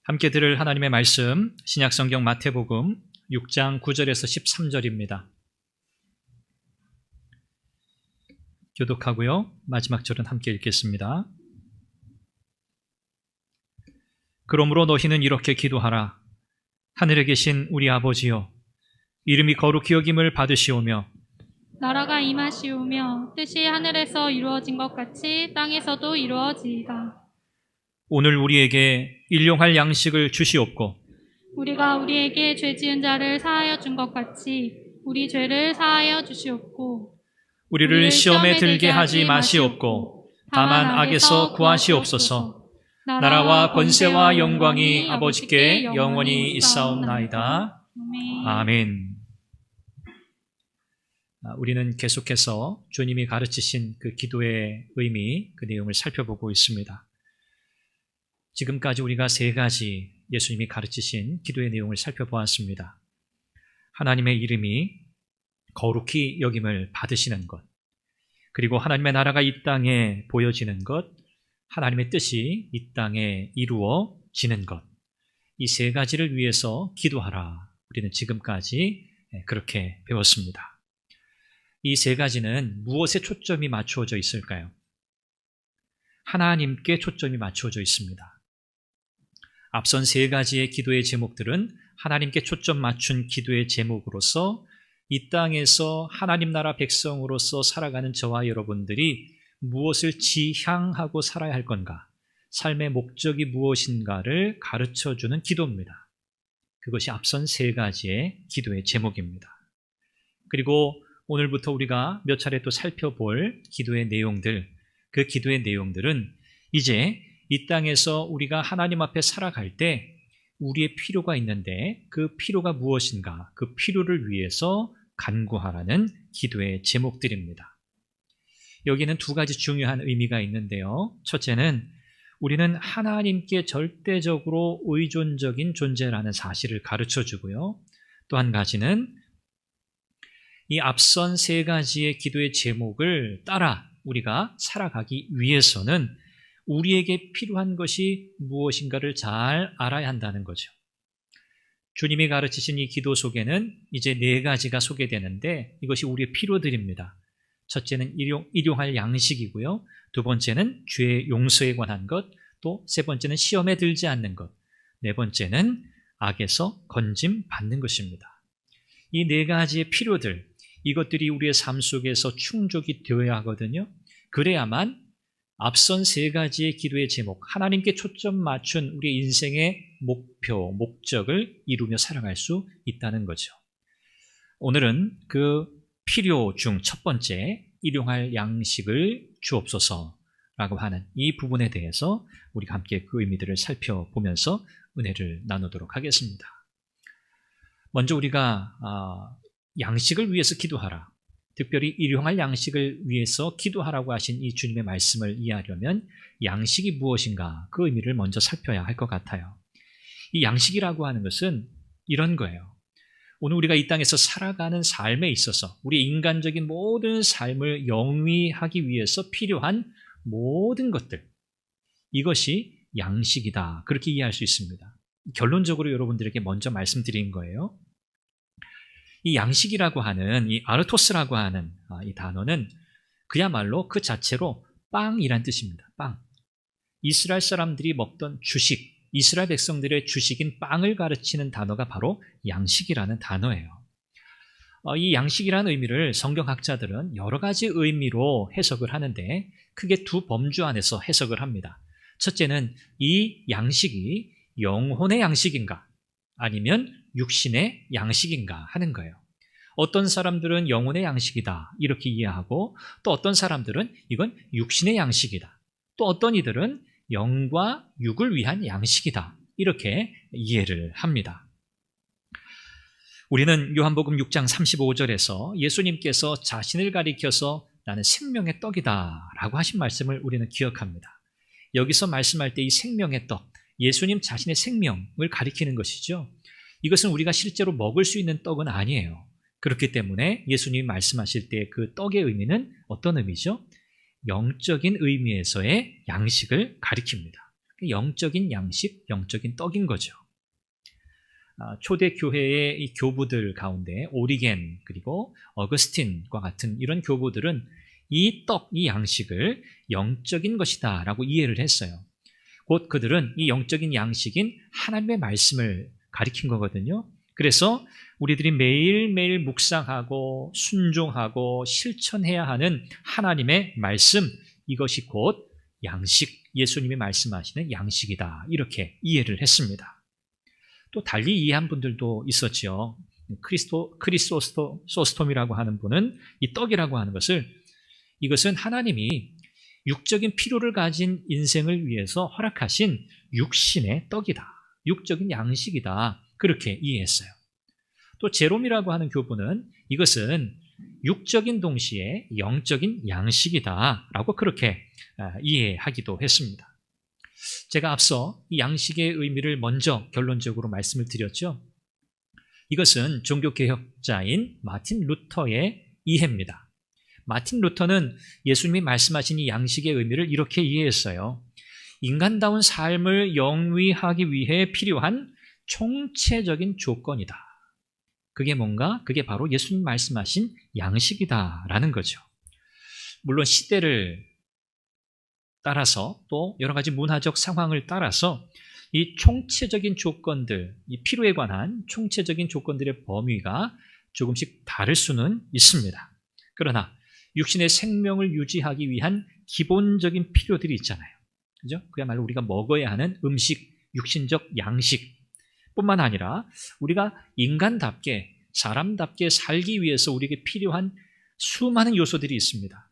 함께 들을 하나님의 말씀, 신약성경 마태복음 6장 9절에서 13절입니다. 교독하고요. 마지막 절은 함께 읽겠습니다. 그러므로 너희는 이렇게 기도하라. 하늘에 계신 우리 아버지여, 이름이 거룩히 여김을 받으시오며 나라가 임하시오며 뜻이 하늘에서 이루어진 것 같이 땅에서도 이루어지이다. 오늘 우리에게 일용할 양식을 주시옵고 우리가 우리에게 죄 지은 자를 사하여 준 것 같이 우리 죄를 사하여 주시옵고 우리를 시험에 들게 하지 마시옵고 다만 악에서 구하시옵소서. 나라와 권세와 영광이 아버지께 영원히 있사옵나이다. 아멘. 우리는 계속해서 주님이 가르치신 그 기도의 의미, 그 내용을 살펴보고 있습니다. 지금까지 우리가 세 가지 예수님이 가르치신 기도의 내용을 살펴보았습니다. 하나님의 이름이 거룩히 여김을 받으시는 것, 그리고 하나님의 나라가 이 땅에 보여지는 것, 하나님의 뜻이 이 땅에 이루어지는 것, 이 세 가지를 위해서 기도하라. 우리는 지금까지 그렇게 배웠습니다. 이 세 가지는 무엇에 초점이 맞추어져 있을까요? 하나님께 초점이 맞추어져 있습니다. 앞선 세 가지의 기도의 제목들은 하나님께 초점 맞춘 기도의 제목으로서 이 땅에서 하나님 나라 백성으로서 살아가는 저와 여러분들이 무엇을 지향하고 살아야 할 건가, 삶의 목적이 무엇인가를 가르쳐주는 기도입니다. 그것이 앞선 세 가지의 기도의 제목입니다. 그리고 오늘부터 우리가 몇 차례 또 살펴볼 기도의 내용들, 그 기도의 내용들은 이제 이 땅에서 우리가 하나님 앞에 살아갈 때 우리의 필요가 있는데 그 필요가 무엇인가, 그 필요를 위해서 간구하라는 기도의 제목들입니다. 여기는 두 가지 중요한 의미가 있는데요. 첫째는 우리는 하나님께 절대적으로 의존적인 존재라는 사실을 가르쳐주고요. 또 한 가지는 이 앞선 세 가지의 기도의 제목을 따라 우리가 살아가기 위해서는 우리에게 필요한 것이 무엇인가를 잘 알아야 한다는 거죠. 주님이 가르치신 이 기도 속에는 이제 네 가지가 소개되는데 이것이 우리의 필요들입니다. 첫째는 일용할 양식이고요. 두 번째는 죄의 용서에 관한 것, 또 세 번째는 시험에 들지 않는 것, 네 번째는 악에서 건짐 받는 것입니다. 이 네 가지의 필요들, 이것들이 우리의 삶 속에서 충족이 되어야 하거든요. 그래야만 앞선 세 가지의 기도의 제목, 하나님께 초점 맞춘 우리의 인생의 목표, 목적을 이루며 살아갈 수 있다는 거죠. 오늘은 그 필요 중 첫 번째, 일용할 양식을 주옵소서라고 하는 이 부분에 대해서 우리가 함께 그 의미들을 살펴보면서 은혜를 나누도록 하겠습니다. 먼저 우리가 양식을 위해서 기도하라, 특별히 일용할 양식을 위해서 기도하라고 하신 이 주님의 말씀을 이해하려면 양식이 무엇인가, 그 의미를 먼저 살펴야 할 것 같아요. 이 양식이라고 하는 것은 이런 거예요. 오늘 우리가 이 땅에서 살아가는 삶에 있어서 우리 인간적인 모든 삶을 영위하기 위해서 필요한 모든 것들, 이것이 양식이다, 그렇게 이해할 수 있습니다. 결론적으로 여러분들에게 먼저 말씀드린 거예요. 이 양식이라고 하는, 이 아르토스라고 하는 이 단어는 그야말로 그 자체로 빵이란 뜻입니다. 빵. 이스라엘 사람들이 먹던 주식, 이스라엘 백성들의 주식인 빵을 가르치는 단어가 바로 양식이라는 단어예요. 이 양식이라는 의미를 성경학자들은 여러 가지 의미로 해석을 하는데 크게 두 범주 안에서 해석을 합니다. 첫째는 이 양식이 영혼의 양식인가, 아니면 육신의 양식인가 하는 거예요. 어떤 사람들은 영혼의 양식이다 이렇게 이해하고, 또 어떤 사람들은 이건 육신의 양식이다, 또 어떤 이들은 영과 육을 위한 양식이다 이렇게 이해를 합니다. 우리는 요한복음 6장 35절에서 예수님께서 자신을 가리켜서 나는 생명의 떡이다 라고 하신 말씀을 우리는 기억합니다. 여기서 말씀할 때 이 생명의 떡, 예수님 자신의 생명을 가리키는 것이죠. 이것은 우리가 실제로 먹을 수 있는 떡은 아니에요. 그렇기 때문에 예수님이 말씀하실 때 그 떡의 의미는 어떤 의미죠? 영적인 의미에서의 양식을 가리킵니다. 영적인 양식, 영적인 떡인 거죠. 초대 교회의 이 교부들 가운데 오리겐 그리고 어거스틴과 같은 이런 교부들은 이 떡, 이 양식을 영적인 것이다 라고 이해를 했어요. 곧 그들은 이 영적인 양식인 하나님의 말씀을 가리킨 거거든요. 그래서 우리들이 매일매일 묵상하고 순종하고 실천해야 하는 하나님의 말씀, 이것이 곧 양식, 예수님이 말씀하시는 양식이다, 이렇게 이해를 했습니다. 또 달리 이해한 분들도 있었죠. 크리소스톰이라고 하는 분은 이 떡이라고 하는 것을, 이것은 하나님이 육적인 필요를 가진 인생을 위해서 허락하신 육신의 떡이다, 육적인 양식이다, 그렇게 이해했어요. 또 제롬이라고 하는 교부는 이것은 육적인 동시에 영적인 양식이다라고 그렇게 이해하기도 했습니다. 제가 앞서 이 양식의 의미를 먼저 결론적으로 말씀을 드렸죠. 이것은 종교개혁자인 마틴 루터의 이해입니다. 마틴 루터는 예수님이 말씀하신 이 양식의 의미를 이렇게 이해했어요. 인간다운 삶을 영위하기 위해 필요한 총체적인 조건이다. 그게 뭔가? 그게 바로 예수님 말씀하신 양식이다라는 거죠. 물론 시대를 따라서 또 여러 가지 문화적 상황을 따라서 이 총체적인 조건들, 이 필요에 관한 총체적인 조건들의 범위가 조금씩 다를 수는 있습니다. 그러나 육신의 생명을 유지하기 위한 기본적인 필요들이 있잖아요. 그죠? 그야말로 우리가 먹어야 하는 음식, 육신적 양식 뿐만 아니라 우리가 인간답게, 사람답게 살기 위해서 우리에게 필요한 수많은 요소들이 있습니다.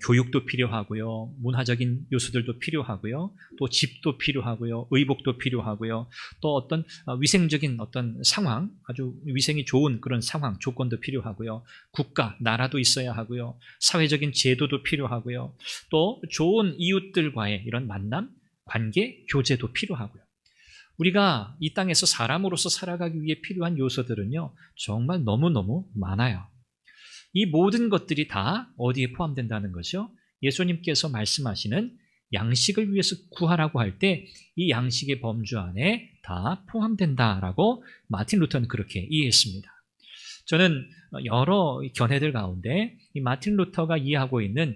교육도 필요하고요, 문화적인 요소들도 필요하고요, 또 집도 필요하고요, 의복도 필요하고요, 또 어떤 위생적인 어떤 상황, 아주 위생이 좋은 그런 상황, 조건도 필요하고요, 국가, 나라도 있어야 하고요, 사회적인 제도도 필요하고요, 또 좋은 이웃들과의 이런 만남, 관계, 교제도 필요하고요. 우리가 이 땅에서 사람으로서 살아가기 위해 필요한 요소들은요, 정말 너무너무 많아요. 이 모든 것들이 다 어디에 포함된다는 거죠? 예수님께서 말씀하시는 양식을 위해서 구하라고 할 때 이 양식의 범주 안에 다 포함된다라고 마틴 루터는 그렇게 이해했습니다. 저는 여러 견해들 가운데 이 마틴 루터가 이해하고 있는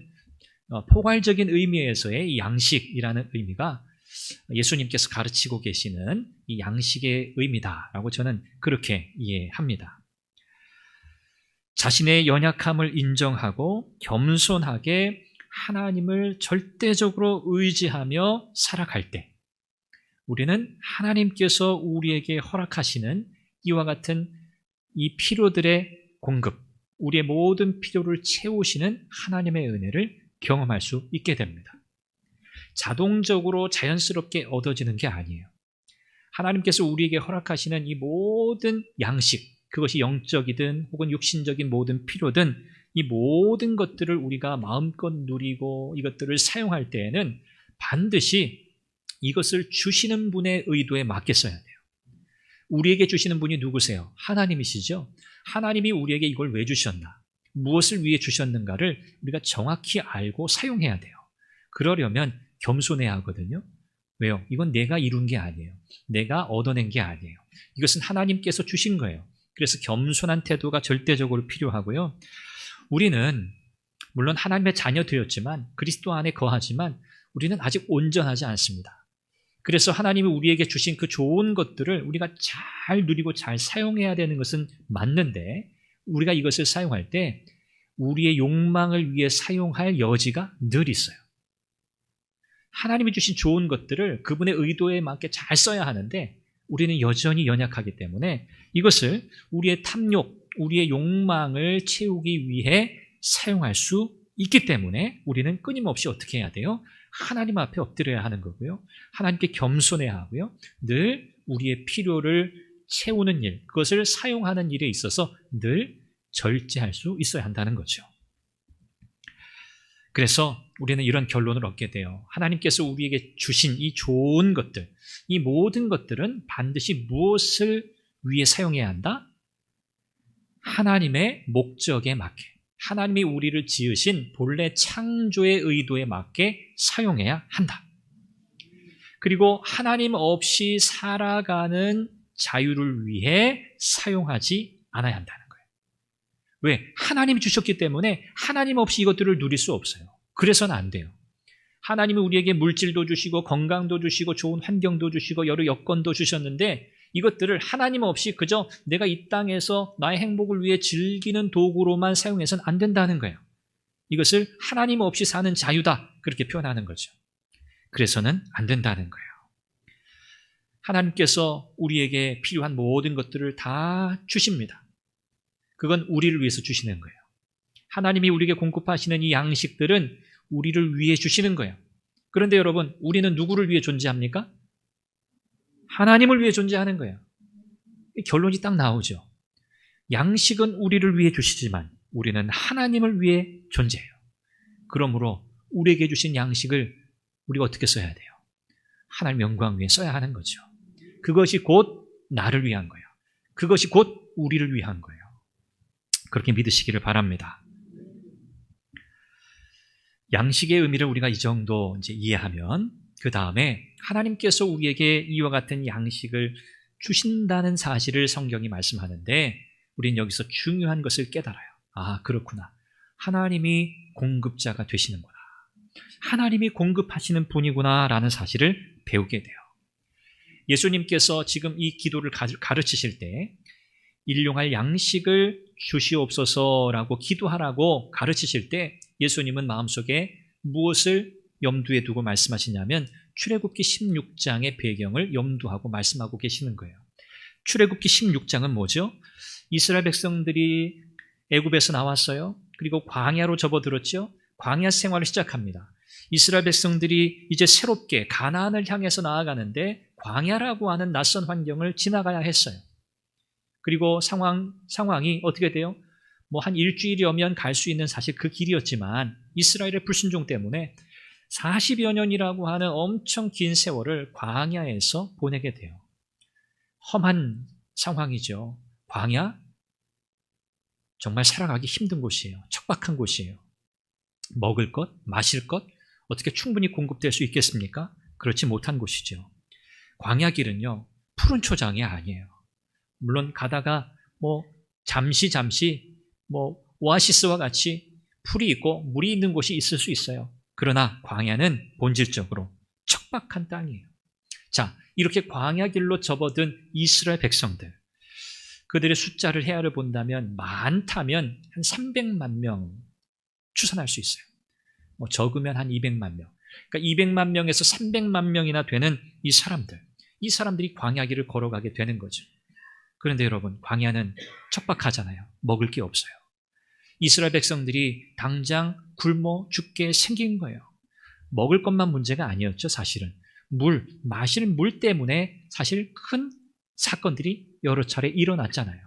포괄적인 의미에서의 이 양식이라는 의미가 예수님께서 가르치고 계시는 이 양식의 의미다라고 저는 그렇게 이해합니다. 자신의 연약함을 인정하고 겸손하게 하나님을 절대적으로 의지하며 살아갈 때 우리는 하나님께서 우리에게 허락하시는 이와 같은 이 필요들의 공급, 우리의 모든 필요를 채우시는 하나님의 은혜를 경험할 수 있게 됩니다. 자동적으로 자연스럽게 얻어지는 게 아니에요. 하나님께서 우리에게 허락하시는 이 모든 양식, 그것이 영적이든 혹은 육신적인 모든 필요든 이 모든 것들을 우리가 마음껏 누리고 이것들을 사용할 때에는 반드시 이것을 주시는 분의 의도에 맞게 써야 돼요. 우리에게 주시는 분이 누구세요? 하나님이시죠? 하나님이 우리에게 이걸 왜 주셨나? 무엇을 위해 주셨는가를 우리가 정확히 알고 사용해야 돼요. 그러려면 겸손해야 하거든요. 왜요? 이건 내가 이룬 게 아니에요. 내가 얻어낸 게 아니에요. 이것은 하나님께서 주신 거예요. 그래서 겸손한 태도가 절대적으로 필요하고요. 우리는 물론 하나님의 자녀 되었지만 그리스도 안에 거하지만 우리는 아직 온전하지 않습니다. 그래서 하나님이 우리에게 주신 그 좋은 것들을 우리가 잘 누리고 잘 사용해야 되는 것은 맞는데 우리가 이것을 사용할 때 우리의 욕망을 위해 사용할 여지가 늘 있어요. 하나님이 주신 좋은 것들을 그분의 의도에 맞게 잘 써야 하는데 우리는 여전히 연약하기 때문에 이것을 우리의 탐욕, 우리의 욕망을 채우기 위해 사용할 수 있기 때문에 우리는 끊임없이 어떻게 해야 돼요? 하나님 앞에 엎드려야 하는 거고요. 하나님께 겸손해야 하고요. 늘 우리의 필요를 채우는 일, 그것을 사용하는 일에 있어서 늘 절제할 수 있어야 한다는 거죠. 그래서 우리는 이런 결론을 얻게 돼요. 하나님께서 우리에게 주신 이 좋은 것들, 이 모든 것들은 반드시 무엇을 위해 사용해야 한다? 하나님의 목적에 맞게, 하나님이 우리를 지으신 본래 창조의 의도에 맞게 사용해야 한다. 그리고 하나님 없이 살아가는 자유를 위해 사용하지 않아야 한다는 거예요. 왜? 하나님이 주셨기 때문에 하나님 없이 이것들을 누릴 수 없어요. 그래서는 안 돼요. 하나님이 우리에게 물질도 주시고 건강도 주시고 좋은 환경도 주시고 여러 여건도 주셨는데 이것들을 하나님 없이 그저 내가 이 땅에서 나의 행복을 위해 즐기는 도구로만 사용해서는 안 된다는 거예요. 이것을 하나님 없이 사는 자유다, 그렇게 표현하는 거죠. 그래서는 안 된다는 거예요. 하나님께서 우리에게 필요한 모든 것들을 다 주십니다. 그건 우리를 위해서 주시는 거예요. 하나님이 우리에게 공급하시는 이 양식들은 우리를 위해 주시는 거예요. 그런데 여러분, 우리는 누구를 위해 존재합니까? 하나님을 위해 존재하는 거예요. 결론이 딱 나오죠. 양식은 우리를 위해 주시지만 우리는 하나님을 위해 존재해요. 그러므로 우리에게 주신 양식을 우리가 어떻게 써야 돼요? 하나님 영광 위해 써야 하는 거죠. 그것이 곧 나를 위한 거예요. 그것이 곧 우리를 위한 거예요. 그렇게 믿으시기를 바랍니다. 양식의 의미를 우리가 이 정도 이제 이해하면 그 다음에 하나님께서 우리에게 이와 같은 양식을 주신다는 사실을 성경이 말씀하는데 우리는 여기서 중요한 것을 깨달아요. 아, 그렇구나. 하나님이 공급자가 되시는구나. 하나님이 공급하시는 분이구나 라는 사실을 배우게 돼요. 예수님께서 지금 이 기도를 가르치실 때 일용할 양식을 주시옵소서라고 기도하라고 가르치실 때 예수님은 마음속에 무엇을 염두에 두고 말씀하시냐면 출애굽기 16장의 배경을 염두하고 말씀하고 계시는 거예요. 출애굽기 16장은 뭐죠? 이스라엘 백성들이 애굽에서 나왔어요. 그리고 광야로 접어들었죠. 광야 생활을 시작합니다. 이스라엘 백성들이 이제 새롭게 가나안을 향해서 나아가는데 광야라고 하는 낯선 환경을 지나가야 했어요. 그리고 상황이 어떻게 돼요? 뭐 한 일주일이면 갈 수 있는 사실 그 길이었지만 이스라엘의 불순종 때문에 40여 년이라고 하는 엄청 긴 세월을 광야에서 보내게 돼요. 험한 상황이죠. 광야? 정말 살아가기 힘든 곳이에요. 척박한 곳이에요. 먹을 것, 마실 것 어떻게 충분히 공급될 수 있겠습니까? 그렇지 못한 곳이죠. 광야 길은요, 푸른 초장이 아니에요. 물론 가다가 잠시 오아시스와 같이 풀이 있고 물이 있는 곳이 있을 수 있어요. 그러나 광야는 본질적으로 척박한 땅이에요. 자, 이렇게 광야 길로 접어든 이스라엘 백성들, 그들의 숫자를 헤아려 본다면 많다면 한 300만 명 추산할 수 있어요. 적으면 한 200만 명. 그러니까 200만 명에서 300만 명이나 되는 이 사람들이 광야 길을 걸어가게 되는 거죠. 그런데 여러분, 광야는 척박하잖아요. 먹을 게 없어요. 이스라엘 백성들이 당장 굶어 죽게 생긴 거예요. 먹을 것만 문제가 아니었죠, 사실은. 마실 물 때문에 사실 큰 사건들이 여러 차례 일어났잖아요.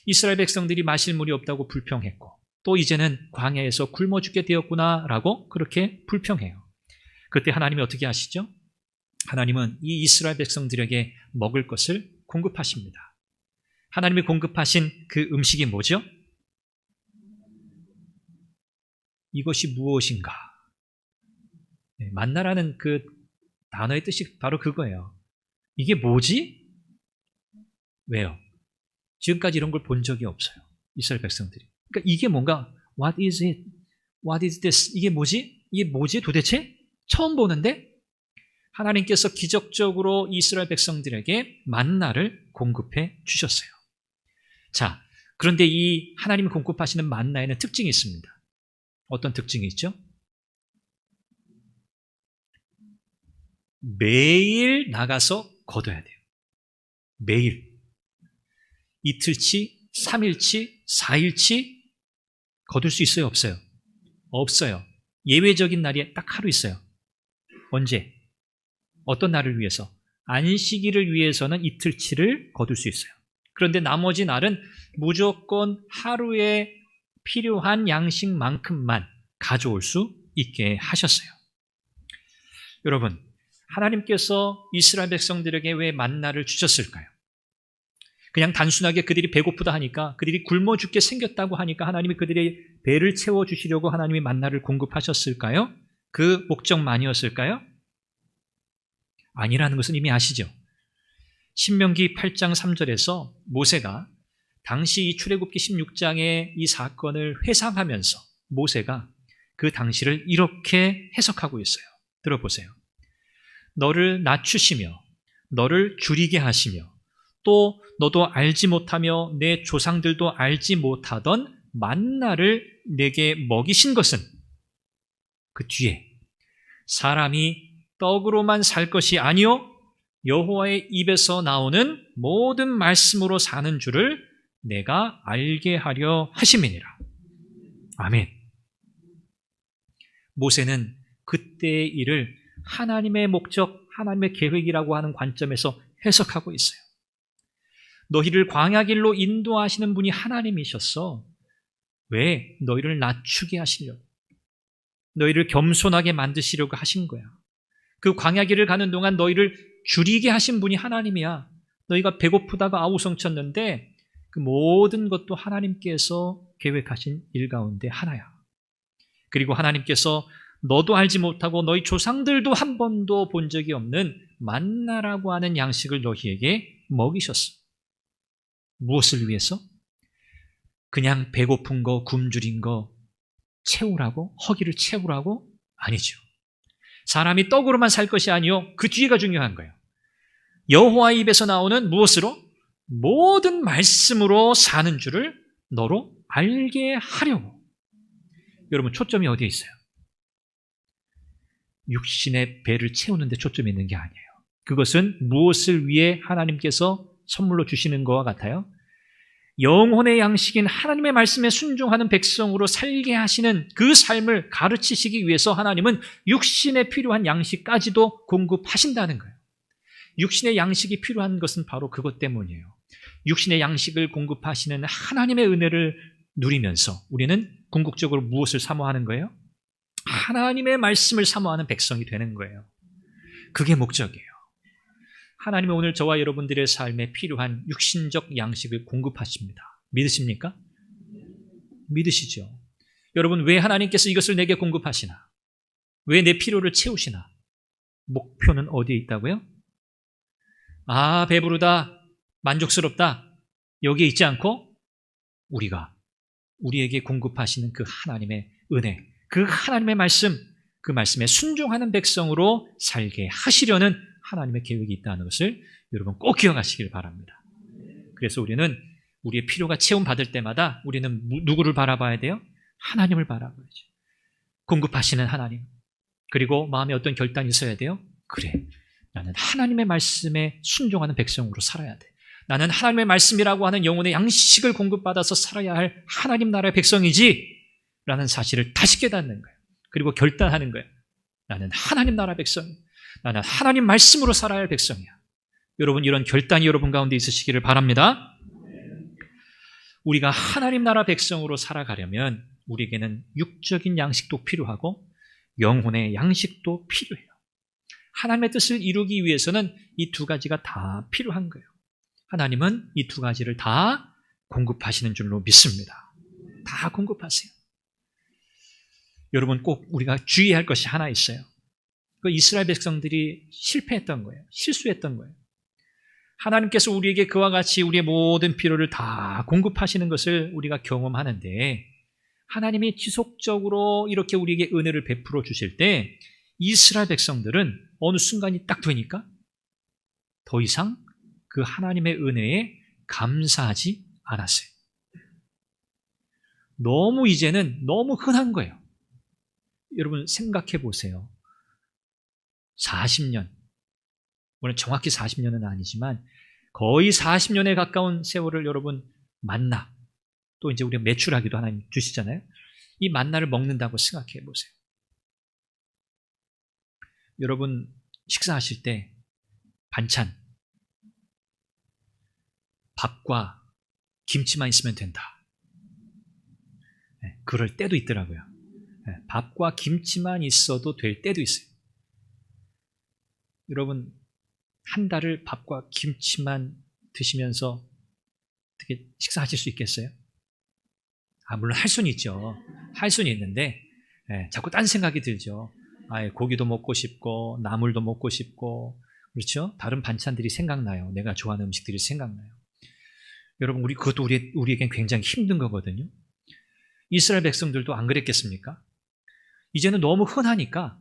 이스라엘 백성들이 마실 물이 없다고 불평했고 또 이제는 광야에서 굶어 죽게 되었구나라고 그렇게 불평해요. 그때 하나님이 어떻게 하시죠? 하나님은 이 이스라엘 백성들에게 먹을 것을 공급하십니다. 하나님이 공급하신 그 음식이 뭐죠? 이것이 무엇인가? 만나라는 그 단어의 뜻이 바로 그거예요. 이게 뭐지? 왜요? 지금까지 이런 걸 본 적이 없어요. 이스라엘 백성들이. 그러니까 이게 뭔가 What is it? What is this? 이게 뭐지? 이게 뭐지 도대체? 처음 보는데 하나님께서 기적적으로 이스라엘 백성들에게 만나를 공급해 주셨어요. 자, 그런데 이 하나님이 공급하시는 만나에는 특징이 있습니다. 어떤 특징이 있죠? 매일 나가서 거둬야 돼요. 매일. 이틀치, 3일치, 4일치 거둘 수 있어요? 없어요? 없어요. 예외적인 날이 딱 하루 있어요. 언제? 어떤 날을 위해서? 안식일을 위해서는 이틀치를 거둘 수 있어요. 그런데 나머지 날은 무조건 하루에 필요한 양식만큼만 가져올 수 있게 하셨어요. 여러분, 하나님께서 이스라엘 백성들에게 왜 만나를 주셨을까요? 그냥 단순하게 그들이 배고프다 하니까, 그들이 굶어 죽게 생겼다고 하니까 하나님이 그들의 배를 채워주시려고 하나님이 만나를 공급하셨을까요? 그 목적만이었을까요? 아니라는 것은 이미 아시죠? 신명기 8장 3절에서 모세가 당시 이 출애굽기 16장의 이 사건을 회상하면서 모세가 그 당시를 이렇게 해석하고 있어요. 들어보세요. 너를 낮추시며 너를 줄이게 하시며 또 너도 알지 못하며 내 조상들도 알지 못하던 만나를 내게 먹이신 것은 그 뒤에 사람이 떡으로만 살 것이 아니요 여호와의 입에서 나오는 모든 말씀으로 사는 줄을 내가 알게 하려 하심이니라. 아멘. 모세는 그때의 일을 하나님의 목적, 하나님의 계획이라고 하는 관점에서 해석하고 있어요. 너희를 광야길로 인도하시는 분이 하나님이셨어. 왜? 너희를 낮추게 하시려고. 너희를 겸손하게 만드시려고 하신 거야. 그 광야길을 가는 동안 너희를 줄이게 하신 분이 하나님이야. 너희가 배고프다가 아우성쳤는데 그 모든 것도 하나님께서 계획하신 일 가운데 하나야. 그리고 하나님께서 너도 알지 못하고 너희 조상들도 한 번도 본 적이 없는 만나라고 하는 양식을 너희에게 먹이셨어. 무엇을 위해서? 그냥 배고픈 거, 굶주린 거 채우라고? 허기를 채우라고? 아니죠. 사람이 떡으로만 살 것이 아니요 그 뒤가 중요한 거예요. 여호와의 입에서 나오는 무엇으로? 모든 말씀으로 사는 줄을 너로 알게 하려고. 여러분 초점이 어디에 있어요? 육신의 배를 채우는 데 초점이 있는 게 아니에요. 그것은 무엇을 위해 하나님께서 선물로 주시는 것과 같아요? 영혼의 양식인 하나님의 말씀에 순종하는 백성으로 살게 하시는 그 삶을 가르치시기 위해서 하나님은 육신에 필요한 양식까지도 공급하신다는 거예요. 육신의 양식이 필요한 것은 바로 그것 때문이에요. 육신의 양식을 공급하시는 하나님의 은혜를 누리면서 우리는 궁극적으로 무엇을 사모하는 거예요? 하나님의 말씀을 사모하는 백성이 되는 거예요. 그게 목적이에요. 하나님은 오늘 저와 여러분들의 삶에 필요한 육신적 양식을 공급하십니다. 믿으십니까? 믿으시죠? 여러분, 왜 하나님께서 이것을 내게 공급하시나? 왜 내 필요를 채우시나? 목표는 어디에 있다고요? 아, 배부르다, 만족스럽다, 여기에 있지 않고 우리에게 공급하시는 그 하나님의 은혜, 그 하나님의 말씀, 그 말씀에 순종하는 백성으로 살게 하시려는 하나님의 계획이 있다는 것을 여러분 꼭 기억하시길 바랍니다. 그래서 우리는 우리의 필요가 체험받을 때마다 우리는 누구를 바라봐야 돼요? 하나님을 바라봐야죠. 공급하시는 하나님. 그리고 마음에 어떤 결단이 있어야 돼요? 그래, 나는 하나님의 말씀에 순종하는 백성으로 살아야 돼. 나는 하나님의 말씀이라고 하는 영혼의 양식을 공급받아서 살아야 할 하나님 나라의 백성이지 라는 사실을 다시 깨닫는 거예요. 그리고 결단하는 거예요. 나는 하나님 나라 백성이야. 나는 하나님 말씀으로 살아야 할 백성이야. 여러분, 이런 결단이 여러분 가운데 있으시기를 바랍니다. 우리가 하나님 나라 백성으로 살아가려면 우리에게는 육적인 양식도 필요하고 영혼의 양식도 필요해요. 하나님의 뜻을 이루기 위해서는 이 두 가지가 다 필요한 거예요. 하나님은 이 두 가지를 다 공급하시는 줄로 믿습니다. 다 공급하세요. 여러분, 꼭 우리가 주의할 것이 하나 있어요. 그 이스라엘 백성들이 실패했던 거예요. 실수했던 거예요. 하나님께서 우리에게 그와 같이 우리의 모든 필요를 다 공급하시는 것을 우리가 경험하는데 하나님이 지속적으로 이렇게 우리에게 은혜를 베풀어 주실 때 이스라엘 백성들은 어느 순간이 딱 되니까 더 이상 그 하나님의 은혜에 감사하지 않았어요. 이제는 너무 흔한 거예요. 여러분 생각해 보세요. 40년, 물론 정확히 40년은 아니지만 거의 40년에 가까운 세월을 여러분 만나, 또 이제 우리가 매출하기도 하나님 주시잖아요. 이 만나를 먹는다고 생각해 보세요. 여러분 식사하실 때 반찬, 밥과 김치만 있으면 된다. 그럴 때도 있더라고요. 밥과 김치만 있어도 될 때도 있어요. 여러분, 한 달을 밥과 김치만 드시면서 어떻게 식사하실 수 있겠어요? 물론 할 수는 있죠. 할 수는 있는데 자꾸 딴 생각이 들죠. 고기도 먹고 싶고 나물도 먹고 싶고 그렇죠? 다른 반찬들이 생각나요. 내가 좋아하는 음식들이 생각나요. 여러분, 그것도 우리에겐 굉장히 힘든 거거든요. 이스라엘 백성들도 안 그랬겠습니까? 이제는 너무 흔하니까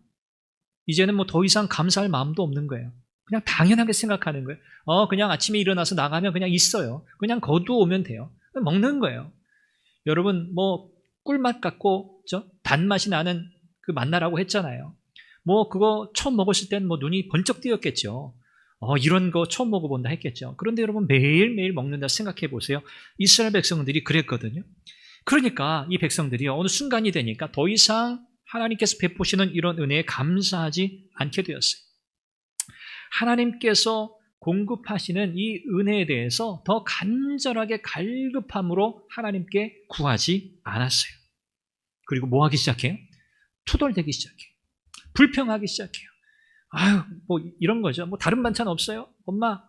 이제는 뭐 더 이상 감사할 마음도 없는 거예요. 그냥 당연하게 생각하는 거예요. 그냥 아침에 일어나서 나가면 그냥 있어요. 그냥 거두오면 돼요. 먹는 거예요. 여러분, 뭐 꿀맛 같고 단맛이 나는 그 만나라고 했잖아요. 뭐 그거 처음 먹었을 때는 뭐 눈이 번쩍 뜨였겠죠. 이런 거 처음 먹어본다 했겠죠. 그런데 여러분, 매일매일 먹는다 생각해 보세요. 이스라엘 백성들이 그랬거든요. 그러니까 이 백성들이 어느 순간이 되니까 더 이상 하나님께서 베푸시는 이런 은혜에 감사하지 않게 되었어요. 하나님께서 공급하시는 이 은혜에 대해서 더 간절하게 갈급함으로 하나님께 구하지 않았어요. 그리고 뭐 하기 시작해요? 투덜대기 시작해요. 불평하기 시작해요. 뭐 이런 거죠. 뭐 다른 반찬 없어요? 엄마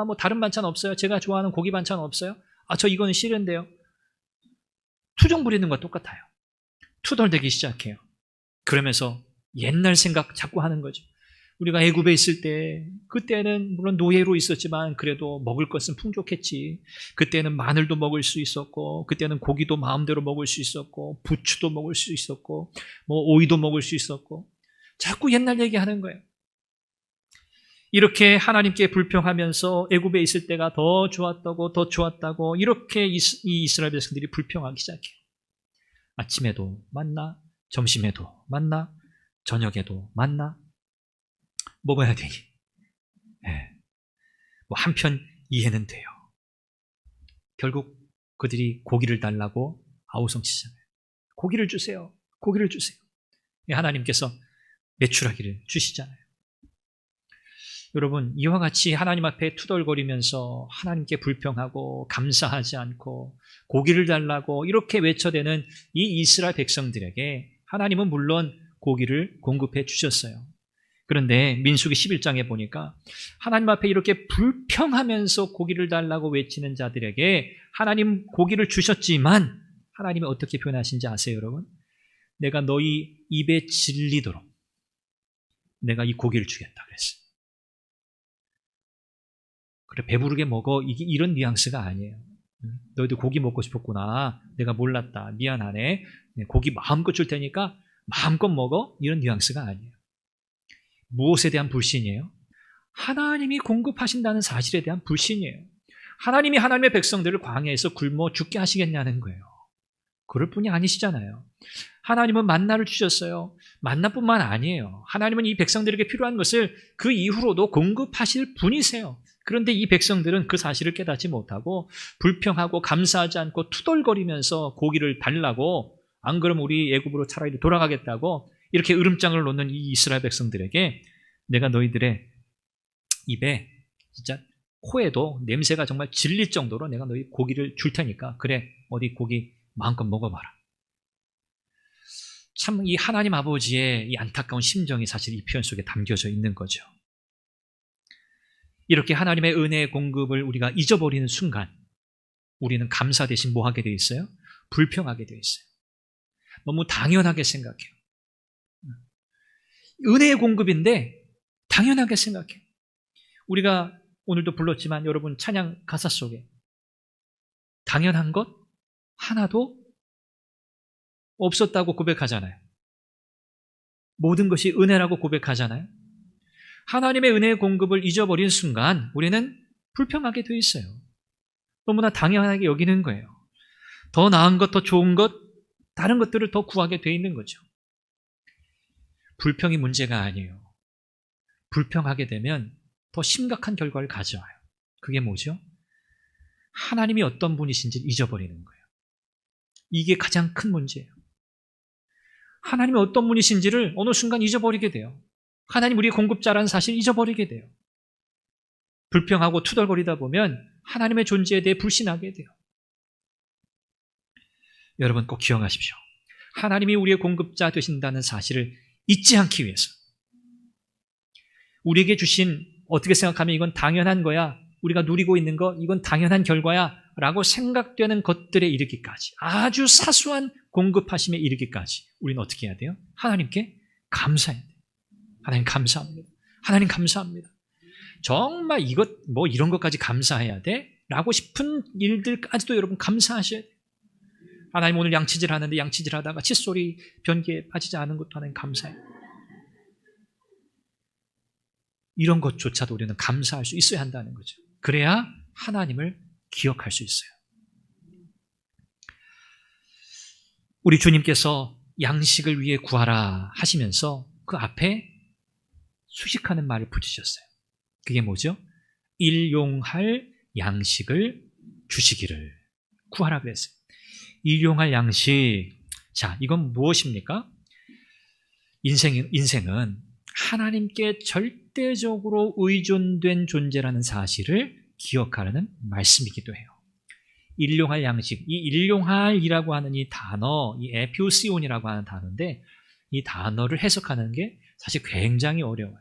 뭐 다른 반찬 없어요? 제가 좋아하는 고기 반찬 없어요? 저 이거는 싫은데요. 투정 부리는 것과 똑같아요. 투덜대기 시작해요. 그러면서 옛날 생각 자꾸 하는 거죠. 우리가 애굽에 있을 때, 그때는 물론 노예로 있었지만 그래도 먹을 것은 풍족했지. 그때는 마늘도 먹을 수 있었고, 그때는 고기도 마음대로 먹을 수 있었고, 부추도 먹을 수 있었고, 뭐 오이도 먹을 수 있었고, 자꾸 옛날 얘기하는 거예요. 이렇게 하나님께 불평하면서 애굽에 있을 때가 더 좋았다고 이렇게 이 이스라엘 백성들이 불평하기 시작해요. 아침에도 만나, 점심에도 만나, 저녁에도 만나. 먹어야 되니. 뭐 한편 이해는 돼요. 결국 그들이 고기를 달라고 아우성치잖아요. 고기를 주세요. 고기를 주세요. 하나님께서 매출하기를 주시잖아요. 여러분, 이와 같이 하나님 앞에 투덜거리면서 하나님께 불평하고 감사하지 않고 고기를 달라고 이렇게 외쳐대는 이 이스라엘 백성들에게 하나님은 물론 고기를 공급해 주셨어요. 그런데 민수기 11장에 보니까 하나님 앞에 이렇게 불평하면서 고기를 달라고 외치는 자들에게 하나님 고기를 주셨지만 하나님이 어떻게 표현하신지 아세요, 여러분? 내가 너희 입에 질리도록 내가 이 고기를 주겠다 그랬어요. 그래, 배부르게 먹어. 이런 뉘앙스가 아니에요. 너희들 고기 먹고 싶었구나. 내가 몰랐다. 미안하네. 고기 마음껏 줄 테니까 마음껏 먹어. 이런 뉘앙스가 아니에요. 무엇에 대한 불신이에요? 하나님이 공급하신다는 사실에 대한 불신이에요. 하나님이 하나님의 백성들을 광야에서 굶어 죽게 하시겠냐는 거예요. 그럴 뿐이 아니시잖아요. 하나님은 만나를 주셨어요. 만나뿐만 아니에요. 하나님은 이 백성들에게 필요한 것을 그 이후로도 공급하실 분이세요. 그런데 이 백성들은 그 사실을 깨닫지 못하고 불평하고 감사하지 않고 투덜거리면서 고기를 달라고, 안 그러면 우리 애굽으로 차라리 돌아가겠다고 이렇게 으름장을 놓는 이 이스라엘 백성들에게 내가 너희들의 입에 진짜 코에도 냄새가 정말 질릴 정도로 내가 너희 고기를 줄 테니까 그래, 어디 고기 마음껏 먹어봐라. 참 이 하나님 아버지의 이 안타까운 심정이 사실 이 표현 속에 담겨져 있는 거죠. 이렇게 하나님의 은혜의 공급을 우리가 잊어버리는 순간 우리는 감사 대신 뭐 하게 돼 있어요? 불평하게 돼 있어요. 너무 당연하게 생각해요. 은혜의 공급인데 당연하게 생각해요. 우리가 오늘도 불렀지만 여러분 찬양 가사 속에 당연한 것 하나도 없었다고 고백하잖아요. 모든 것이 은혜라고 고백하잖아요. 하나님의 은혜의 공급을 잊어버린 순간 우리는 불평하게 돼 있어요. 너무나 당연하게 여기는 거예요. 더 나은 것, 더 좋은 것, 다른 것들을 더 구하게 돼 있는 거죠. 불평이 문제가 아니에요. 불평하게 되면 더 심각한 결과를 가져와요. 그게 뭐죠? 하나님이 어떤 분이신지를 잊어버리는 거예요. 이게 가장 큰 문제예요. 하나님이 어떤 분이신지를 어느 순간 잊어버리게 돼요. 하나님 우리의 공급자라는 사실을 잊어버리게 돼요. 불평하고 투덜거리다 보면 하나님의 존재에 대해 불신하게 돼요. 여러분 꼭 기억하십시오. 하나님이 우리의 공급자 되신다는 사실을 잊지 않기 위해서 우리에게 주신, 어떻게 생각하면 이건 당연한 거야, 우리가 누리고 있는 거 이건 당연한 결과야 라고 생각되는 것들에 이르기까지, 아주 사소한 공급하심에 이르기까지 우리는 어떻게 해야 돼요? 하나님께 감사해야 돼요. 하나님 감사합니다. 하나님 감사합니다. 정말 이런 것까지 감사해야 돼? 라고 싶은 일들까지도 여러분 감사하셔야 돼요. 하나님 오늘 양치질 하는데 양치질 하다가 칫솔이 변기에 빠지지 않은 것도 하나님 감사해요. 이런 것조차도 우리는 감사할 수 있어야 한다는 거죠. 그래야 하나님을 기억할 수 있어요. 우리 주님께서 양식을 위해 구하라 하시면서 그 앞에 수식하는 말을 붙이셨어요. 그게 뭐죠? 일용할 양식을 주시기를 구하라 그랬어요. 일용할 양식. 자, 이건 무엇입니까? 인생은 하나님께 절대적으로 의존된 존재라는 사실을 기억하라는 말씀이기도 해요. 일용할 양식, 이 일용할이라고 하는 이 단어, 이 에피오시온이라고 하는 단어인데 이 단어를 해석하는 게 사실 굉장히 어려워요.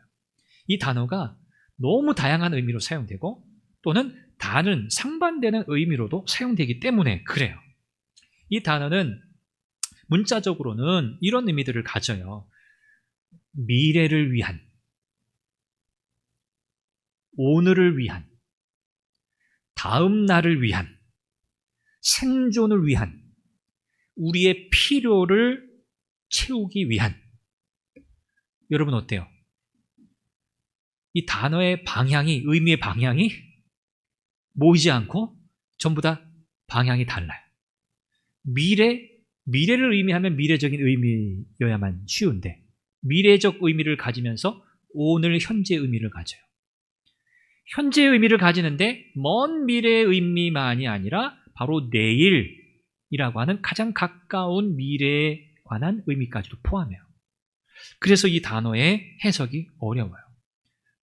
이 단어가 너무 다양한 의미로 사용되고 또는 다른 상반되는 의미로도 사용되기 때문에 그래요. 이 단어는 문자적으로는 이런 의미들을 가져요. 미래를 위한, 오늘을 위한, 다음 날을 위한, 생존을 위한, 우리의 필요를 채우기 위한. 여러분 어때요? 이 단어의 방향이, 의미의 방향이 모이지 않고 전부 다 방향이 달라요. 미래를 의미하면 미래적인 의미여야만 쉬운데 미래적 의미를 가지면서 오늘 현재 의미를 가져요. 현재의 의미를 가지는데 먼 미래의 의미만이 아니라 바로 내일이라고 하는 가장 가까운 미래에 관한 의미까지도 포함해요. 그래서 이 단어의 해석이 어려워요.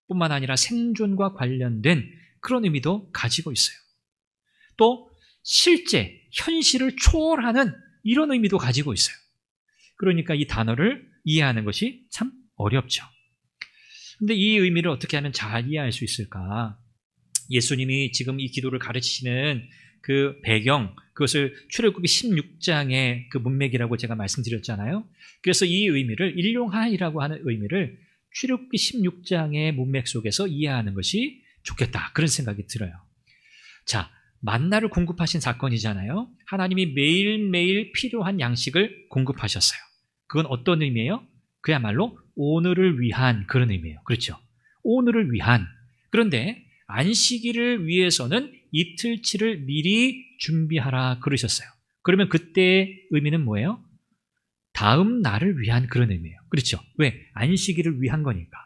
뿐만 아니라 생존과 관련된 그런 의미도 가지고 있어요. 또 실제, 현실을 초월하는 이런 의미도 가지고 있어요. 그러니까 이 단어를 이해하는 것이 참 어렵죠. 근데 이 의미를 어떻게 하면 잘 이해할 수 있을까? 예수님이 지금 이 기도를 가르치시는 그 배경, 그것을 출애굽기 16장의 그 문맥이라고 제가 말씀드렸잖아요. 그래서 이 의미를, 일용할이라고 하는 의미를 출애굽기 16장의 문맥 속에서 이해하는 것이 좋겠다. 그런 생각이 들어요. 자, 만나를 공급하신 사건이잖아요. 하나님이 매일매일 필요한 양식을 공급하셨어요. 그건 어떤 의미예요? 그야말로 오늘을 위한 그런 의미예요. 그렇죠? 오늘을 위한. 그런데 안식일을 위해서는 이틀치를 미리 준비하라 그러셨어요. 그러면 그때의 의미는 뭐예요? 다음 날을 위한 그런 의미예요. 그렇죠? 왜? 안식일을 위한 거니까.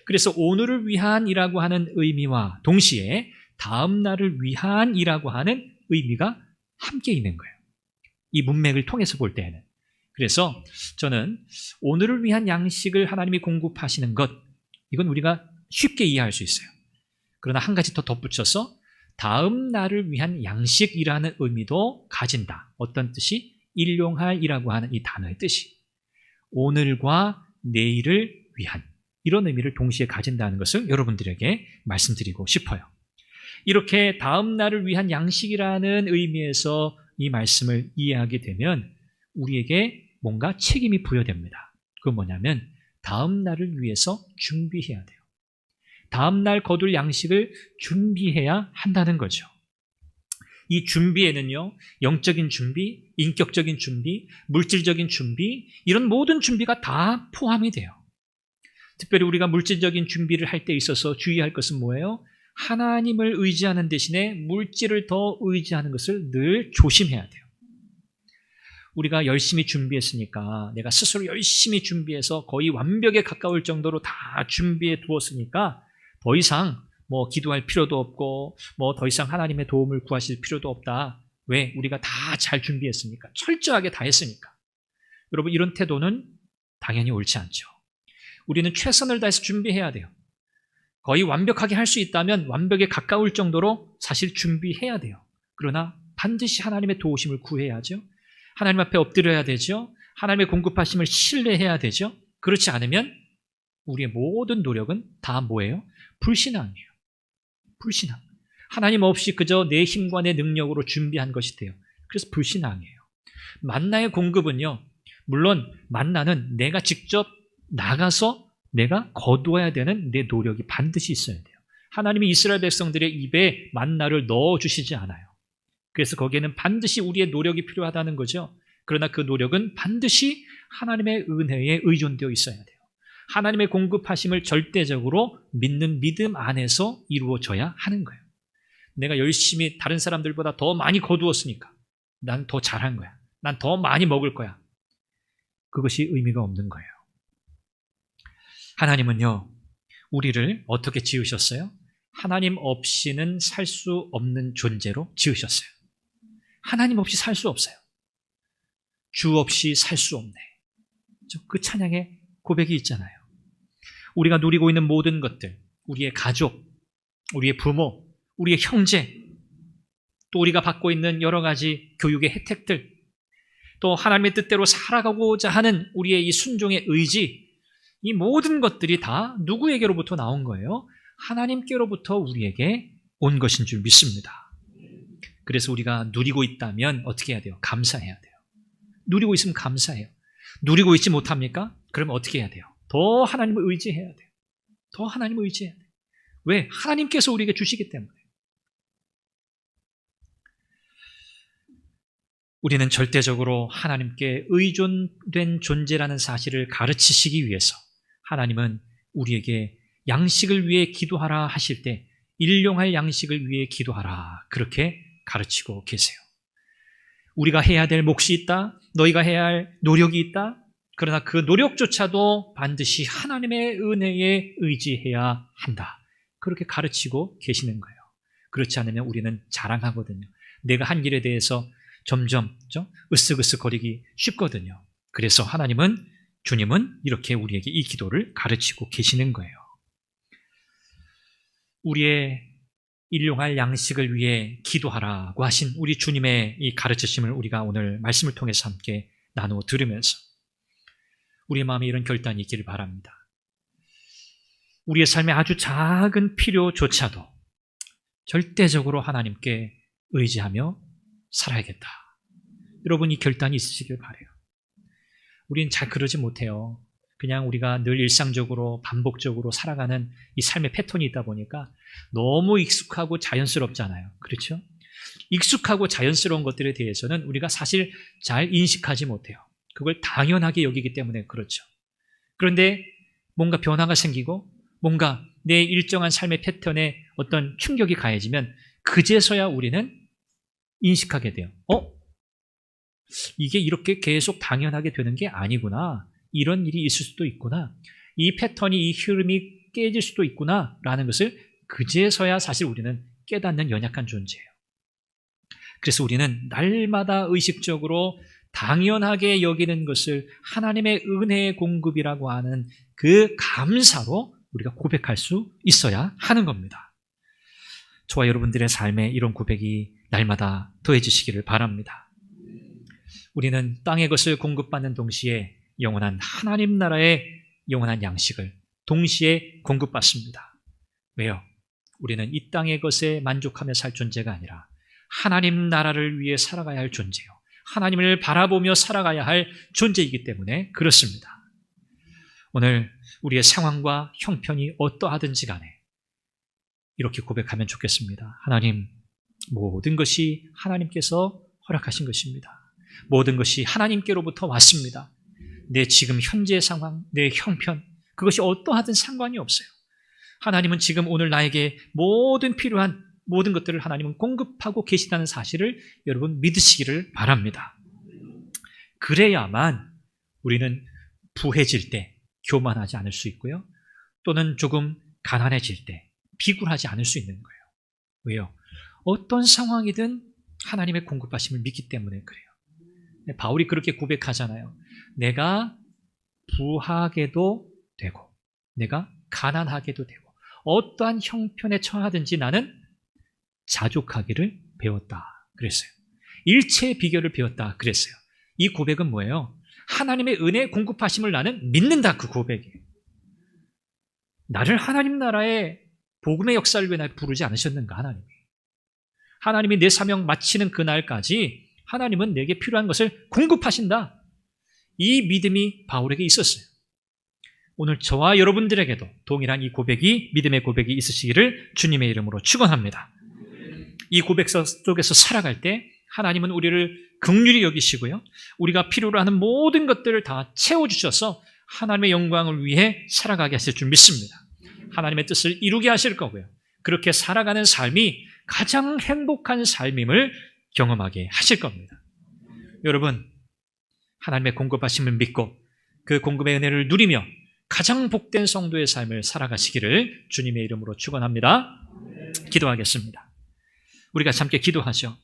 그래서 오늘을 위한이라고 하는 의미와 동시에 다음 날을 위한이라고 하는 의미가 함께 있는 거예요. 이 문맥을 통해서 볼 때에는. 그래서 저는 오늘을 위한 양식을 하나님이 공급하시는 것, 이건 우리가 쉽게 이해할 수 있어요. 그러나 한 가지 더 덧붙여서 다음 날을 위한 양식이라는 의미도 가진다. 어떤 뜻이? 일용할이라고 하는 이 단어의 뜻이 오늘과 내일을 위한 이런 의미를 동시에 가진다는 것을 여러분들에게 말씀드리고 싶어요. 이렇게 다음 날을 위한 양식이라는 의미에서 이 말씀을 이해하게 되면 우리에게 뭔가 책임이 부여됩니다. 그건 뭐냐면 다음 날을 위해서 준비해야 돼요. 다음 날 거둘 양식을 준비해야 한다는 거죠. 이 준비에는요, 영적인 준비, 인격적인 준비, 물질적인 준비, 이런 모든 준비가 다 포함이 돼요. 특별히 우리가 물질적인 준비를 할 때 있어서 주의할 것은 뭐예요? 하나님을 의지하는 대신에 물질을 더 의지하는 것을 늘 조심해야 돼요. 우리가 열심히 준비했으니까, 내가 스스로 열심히 준비해서 거의 완벽에 가까울 정도로 다 준비해 두었으니까 더 이상 기도할 필요도 없고 더 이상 하나님의 도움을 구하실 필요도 없다. 왜? 우리가 다 잘 준비했으니까. 철저하게 다 했으니까. 여러분, 이런 태도는 당연히 옳지 않죠. 우리는 최선을 다해서 준비해야 돼요. 거의 완벽하게 할 수 있다면 완벽에 가까울 정도로 사실 준비해야 돼요. 그러나 반드시 하나님의 도우심을 구해야죠. 하나님 앞에 엎드려야 되죠. 하나님의 공급하심을 신뢰해야 되죠. 그렇지 않으면 우리의 모든 노력은 다 뭐예요? 불신앙이에요. 불신앙. 하나님 없이 그저 내 힘과 내 능력으로 준비한 것이 돼요. 그래서 불신앙이에요. 만나의 공급은요, 물론 만나는 내가 직접 나가서 내가 거두어야 되는 내 노력이 반드시 있어야 돼요. 하나님이 이스라엘 백성들의 입에 만나를 넣어주시지 않아요. 그래서 거기에는 반드시 우리의 노력이 필요하다는 거죠. 그러나 그 노력은 반드시 하나님의 은혜에 의존되어 있어야 돼요. 하나님의 공급하심을 절대적으로 믿는 믿음 안에서 이루어져야 하는 거예요. 내가 열심히 다른 사람들보다 더 많이 거두었으니까 난 더 잘한 거야. 난 더 많이 먹을 거야. 그것이 의미가 없는 거예요. 하나님은요, 우리를 어떻게 지으셨어요? 하나님 없이는 살 수 없는 존재로 지으셨어요. 하나님 없이 살 수 없어요. 주 없이 살 수 없네. 그 찬양의 고백이 있잖아요. 우리가 누리고 있는 모든 것들, 우리의 가족, 우리의 부모, 우리의 형제, 또 우리가 받고 있는 여러 가지 교육의 혜택들, 또 하나님의 뜻대로 살아가고자 하는 우리의 이 순종의 의지, 이 모든 것들이 다 누구에게로부터 나온 거예요? 하나님께로부터 우리에게 온 것인 줄 믿습니다. 그래서 우리가 누리고 있다면 어떻게 해야 돼요? 감사해야 돼요. 누리고 있으면 감사해요. 누리고 있지 못합니까? 그러면 어떻게 해야 돼요? 더 하나님을 의지해야 돼요. 더 하나님을 의지해야 돼요. 왜? 하나님께서 우리에게 주시기 때문에. 우리는 절대적으로 하나님께 의존된 존재라는 사실을 가르치시기 위해서 하나님은 우리에게 양식을 위해 기도하라 하실 때 일용할 양식을 위해 기도하라 그렇게 가르치고 계세요. 우리가 해야 될 몫이 있다. 너희가 해야 할 노력이 있다. 그러나 그 노력조차도 반드시 하나님의 은혜에 의지해야 한다. 그렇게 가르치고 계시는 거예요. 그렇지 않으면 우리는 자랑하거든요. 내가 한 일에 대해서 점점 으쓱으쓱거리기 쉽거든요. 그래서 주님은 이렇게 우리에게 이 기도를 가르치고 계시는 거예요. 우리의 일용할 양식을 위해 기도하라고 하신 우리 주님의 이 가르치심을 우리가 오늘 말씀을 통해서 함께 나누어 들으면서 우리의 마음에 이런 결단이 있기를 바랍니다. 우리의 삶의 아주 작은 필요조차도 절대적으로 하나님께 의지하며 살아야겠다. 여러분 이 결단이 있으시길 바라요. 우리는 잘 그러지 못해요. 그냥 우리가 늘 일상적으로 반복적으로 살아가는 이 삶의 패턴이 있다 보니까 너무 익숙하고 자연스럽잖아요. 그렇죠? 익숙하고 자연스러운 것들에 대해서는 우리가 사실 잘 인식하지 못해요. 그걸 당연하게 여기기 때문에 그렇죠. 그런데 뭔가 변화가 생기고 뭔가 내 일정한 삶의 패턴에 어떤 충격이 가해지면 그제서야 우리는 인식하게 돼요. 이게 이렇게 계속 당연하게 되는 게 아니구나. 이런 일이 있을 수도 있구나. 이 패턴이, 이 흐름이 깨질 수도 있구나. 라는 것을 그제서야 사실 우리는 깨닫는 연약한 존재예요. 그래서 우리는 날마다 의식적으로 당연하게 여기는 것을 하나님의 은혜의 공급이라고 하는 그 감사로 우리가 고백할 수 있어야 하는 겁니다. 저와 여러분들의 삶에 이런 고백이 날마다 더해지시기를 바랍니다. 우리는 땅의 것을 공급받는 동시에 영원한 하나님 나라의 영원한 양식을 동시에 공급받습니다. 왜요? 우리는 이 땅의 것에 만족하며 살 존재가 아니라 하나님 나라를 위해 살아가야 할 존재요. 하나님을 바라보며 살아가야 할 존재이기 때문에 그렇습니다. 오늘 우리의 상황과 형편이 어떠하든지 간에 이렇게 고백하면 좋겠습니다. 하나님, 모든 것이 하나님께서 허락하신 것입니다. 모든 것이 하나님께로부터 왔습니다. 내 지금 현재의 상황, 내 형편, 그것이 어떠하든 상관이 없어요. 하나님은 지금 오늘 나에게 모든 필요한 모든 것들을 하나님은 공급하고 계시다는 사실을 여러분 믿으시기를 바랍니다. 그래야만 우리는 부해질 때 교만하지 않을 수 있고요. 또는 조금 가난해질 때 비굴하지 않을 수 있는 거예요. 왜요? 어떤 상황이든 하나님의 공급하심을 믿기 때문에 그래요. 바울이 그렇게 고백하잖아요. 내가 부하게도 되고 내가 가난하게도 되고 어떠한 형편에 처하든지 나는 자족하기를 배웠다 그랬어요. 일체의 비결을 배웠다 그랬어요. 이 고백은 뭐예요? 하나님의 은혜 공급하심을 나는 믿는다 그 고백이에요. 나를 하나님 나라의 복음의 역사를 왜 날 부르지 않으셨는가 하나님이. 하나님이 내 사명 마치는 그날까지 하나님은 내게 필요한 것을 공급하신다. 이 믿음이 바울에게 있었어요. 오늘 저와 여러분들에게도 동일한 이 고백이, 믿음의 고백이 있으시기를 주님의 이름으로 축원합니다. 이 고백 속에서 살아갈 때 하나님은 우리를 긍휼히 여기시고요, 우리가 필요로 하는 모든 것들을 다 채워주셔서 하나님의 영광을 위해 살아가게 하실 줄 믿습니다. 하나님의 뜻을 이루게 하실 거고요, 그렇게 살아가는 삶이 가장 행복한 삶임을 경험하게 하실 겁니다. 여러분, 하나님의 공급하심을 믿고 그 공급의 은혜를 누리며 가장 복된 성도의 삶을 살아가시기를 주님의 이름으로 축원합니다. 기도하겠습니다. 우리가 함께 기도하죠.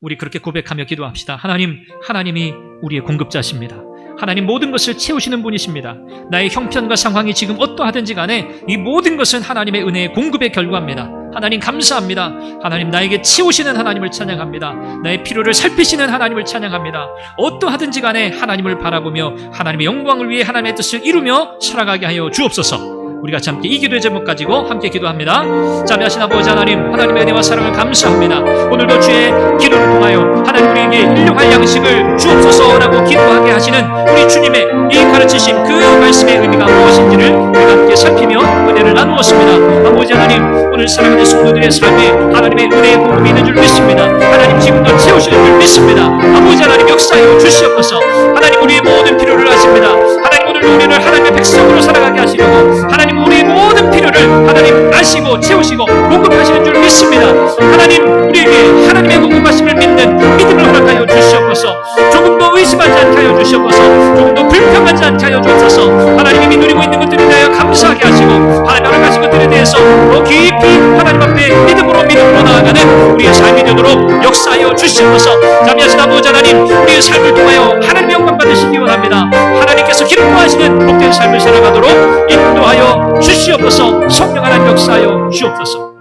우리 그렇게 고백하며 기도합시다. 하나님이 우리의 공급자십니다. 하나님 모든 것을 채우시는 분이십니다. 나의 형편과 상황이 지금 어떠하든지 간에 이 모든 것은 하나님의 은혜의 공급의 결과입니다. 하나님 감사합니다. 하나님 나에게 채우시는 하나님을 찬양합니다. 나의 필요를 살피시는 하나님을 찬양합니다. 어떠하든지 간에 하나님을 바라보며 하나님의 영광을 위해 하나님의 뜻을 이루며 살아가게 하여 주옵소서. 우리가 함께 이 기도의 제목 가지고 함께 기도합니다. 자비하신 아버지 하나님, 하나님의 은혜와 사랑을 감사합니다. 오늘도 주의 기도를 통하여 하나님 우리에게 일용할 양식을 주옵소서라고 기도하게 하시는 우리 주님의 이 가르치신 그 말씀의 의미가 무엇인지를 우리가 함께 살피며 은혜를 나누었습니다. 아버지 하나님, 오늘 사랑하는 성도들의 삶에 하나님의 은혜의 공급이 있는 줄 믿습니다. 하나님 지금도 채우시는 줄 믿습니다. 아버지 하나님 역사하여 주시옵소서. 하나님 우리의 모든 필요를 아십니다. 하나님 오늘도 우리를 하나님의 백성으로 살아가게 하시려고 하나님 우리의 모든 필요를 하나님 아시고 채우시고 공급하시는 줄 믿습니다. 하나님 우리에게 하나님의 공급하심을 믿는 믿음을 허락하여 주시옵소서. 조금도 의심하지 않게 하여 주시옵소서. 조금도 불평하지 않게 하여 주옵소서. 하나님이 누리고 있는 것들에 대하여 감사하게 하시고 하나님 허락하신 것들에 대해서 더 깊이 하나님 앞에 믿음으로 나아가는 우리의 삶이 되도록 역사하여 주시옵소서. 자비하신 아버지 하나님, 우리의 삶을 통하여 하나님의 영광 받으시기 원합니다. 하나님께서 기뻐하시는 복된 삶을 살아가도록 인도하여 주시옵소서. 성령 하나님 역사하여 주옵소서.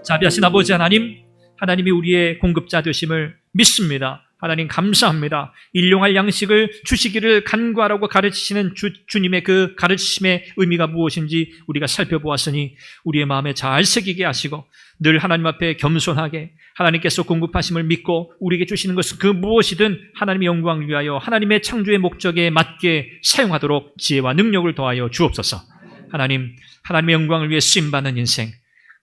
자비하신 아버지 하나님, 하나님이 우리의 공급자 되심을 믿습니다. 하나님 감사합니다. 일용할 양식을 주시기를 간구하라고 가르치시는 주님의 그 가르치심의 의미가 무엇인지 우리가 살펴보았으니 우리의 마음에 잘 새기게 하시고 늘 하나님 앞에 겸손하게 하나님께서 공급하심을 믿고 우리에게 주시는 것은 그 무엇이든 하나님의 영광을 위하여 하나님의 창조의 목적에 맞게 사용하도록 지혜와 능력을 더하여 주옵소서. 하나님의 영광을 위해 쓰임받는 인생,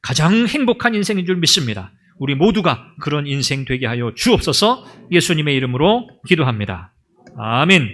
가장 행복한 인생인 줄 믿습니다. 우리 모두가 그런 인생 되게 하여 주옵소서. 예수님의 이름으로 기도합니다. 아멘.